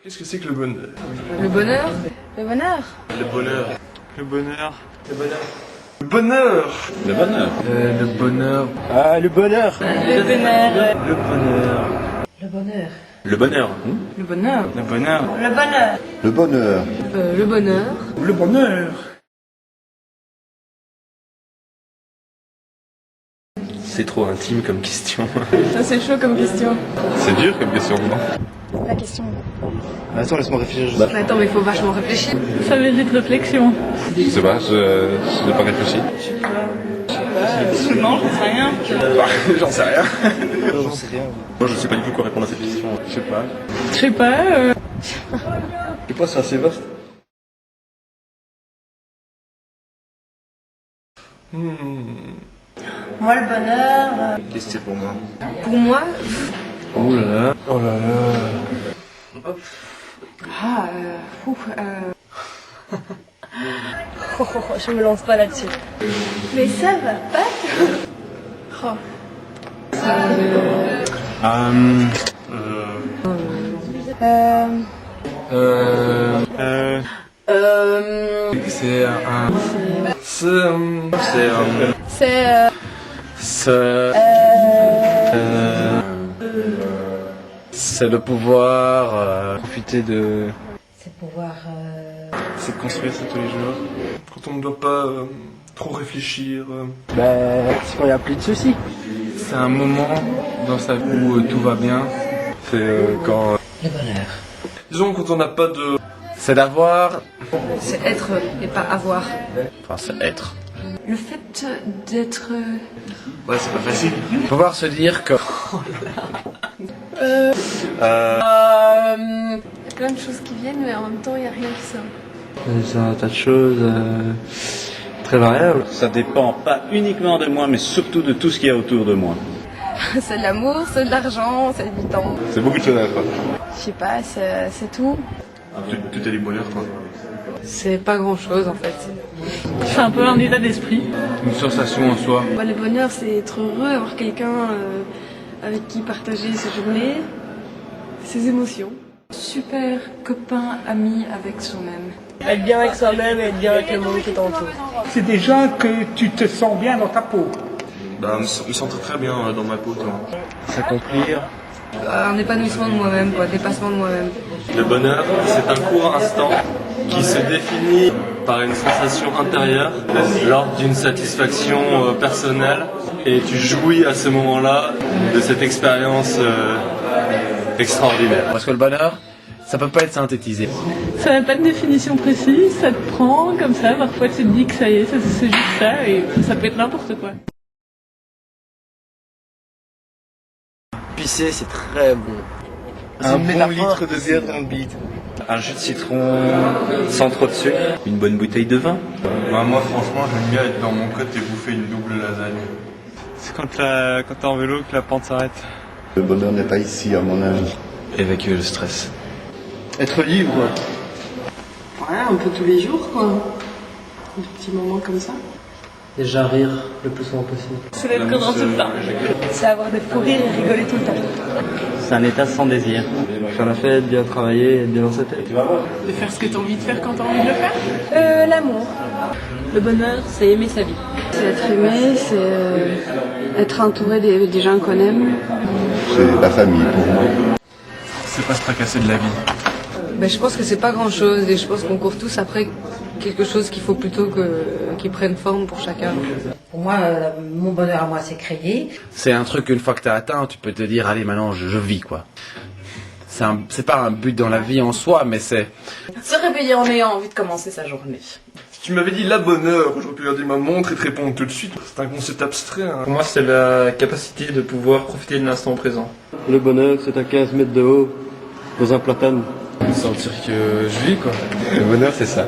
Qu'est-ce que c'est que le bonheur? Le bonheur? Le bonheur? Le bonheur. Le bonheur. Le bonheur. Le bonheur. Le bonheur. Le bonheur. Ah, le bonheur. Le bonheur. Le bonheur. Le bonheur. Le bonheur. Le bonheur. Le bonheur. Le bonheur. Le bonheur. Le bonheur. Le bonheur. C'est trop intime comme question. Ça c'est chaud comme question. C'est dur comme question. La question. Attends, laisse-moi réfléchir juste. Attends, mais il faut vachement réfléchir. Ça mérite réflexion. Je sais pas, je n'ai pas réfléchi. Non, j'en sais rien. J'en sais rien. J'en sais rien. Moi, je sais pas du tout quoi répondre à cette question. Je sais pas. Je sais pas. Et pas, c'est assez vaste. Moi, le bonheur. Qu'est-ce que c'est pour moi? Pour moi. Oh là là. Oh là là. Ah, je me lance pas là-dessus. Mais ça va pas. Oh. C'est un. C'est le pouvoir profiter de. C'est pouvoir. C'est de construire ça tous les jours. Quand on ne doit pas trop réfléchir. C'est quand il n'y a plus de soucis. C'est un moment dans sa vie où tout va bien. C'est quand. Le bonheur. Disons quand on n'a pas de. C'est d'avoir. C'est être et pas avoir. Enfin, c'est être. Le fait d'être. Ouais, c'est pas facile. Pouvoir se dire que. Il y a plein de choses qui viennent, mais en même temps, il n'y a rien qui sort. C'est un tas de choses très variables. Ça dépend pas uniquement de moi, mais surtout de tout ce qu'il y a autour de moi. C'est de l'amour, c'est de l'argent, c'est du temps. C'est beaucoup de choses à faire. Je sais pas, c'est tout. Tout est du bonheur, quoi. C'est pas grand chose en fait. C'est un peu un état d'esprit. Une sensation en soi. Le bonheur, c'est être heureux, avoir quelqu'un avec qui partager ses journées, ses émotions. Super copain, ami avec soi-même. Être bien avec soi-même et être bien avec le monde qui t'entoure. C'est déjà que tu te sens bien dans ta peau. Me sentir très bien dans ma peau, toi. S'accomplir. Un épanouissement de moi-même, quoi, dépassement de moi-même. Le bonheur, c'est un court instant qui se définit par une sensation intérieure lors d'une satisfaction personnelle et tu jouis à ce moment-là de cette expérience extraordinaire. Parce que le bonheur, ça peut pas être synthétisé. Ça n'a pas de définition précise, ça te prend comme ça. Parfois tu te dis que ça y est, c'est juste ça, et ça peut être n'importe quoi. Pisser, c'est très bon. Un bon litre de bière dans le bide. Un jus de citron sans trop de sucre. Une bonne bouteille de vin. Moi, franchement, j'aime bien être dans mon cote et bouffer une double lasagne. C'est quand t'es en vélo que la pente s'arrête. Le bonheur n'est pas ici, à mon avis. Évacuer le stress. Être libre. Ouais, un peu tous les jours, quoi. Des petits moments comme ça. Déjà rire le plus souvent possible. C'est d'être content tout le temps. C'est avoir des fous rires et rigoler tout le temps. C'est un état sans désir. Faire la fête, bien travailler, être bien dans sa tête. De faire ce que t'as envie de faire quand t'as envie de le faire. L'amour. Le bonheur, c'est aimer sa vie. C'est être aimé, c'est être entouré des gens qu'on aime. C'est la famille pour moi. C'est pas se tracasser de la vie. Je pense que c'est pas grand chose et je pense qu'on court tous après quelque chose qu'il faut plutôt qu'il prenne forme pour chacun. Pour moi, mon bonheur à moi, c'est créer. C'est un truc qu'une fois que t'as atteint, tu peux te dire, allez, maintenant, je vis, quoi. C'est pas un but dans la vie en soi, mais c'est... Se réveiller en ayant envie de commencer sa journée. Si tu m'avais dit la bonheur, j'aurais pu regarder ma montre et te répondre tout de suite. C'est un concept abstrait. Hein. Pour moi, c'est la capacité de pouvoir profiter de l'instant présent. Le bonheur, c'est à 15 mètres de haut, dans un platane. Sentir que je vis, quoi. Le bonheur, c'est ça.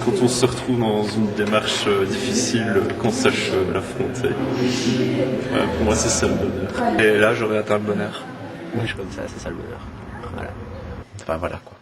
Quand on se retrouve dans une démarche difficile, qu'on sache l'affronter. Pour moi, c'est ça le bonheur. Et là, j'aurais atteint le bonheur. Moi, je suis comme ça, c'est ça le bonheur. Voilà. Enfin, voilà, quoi.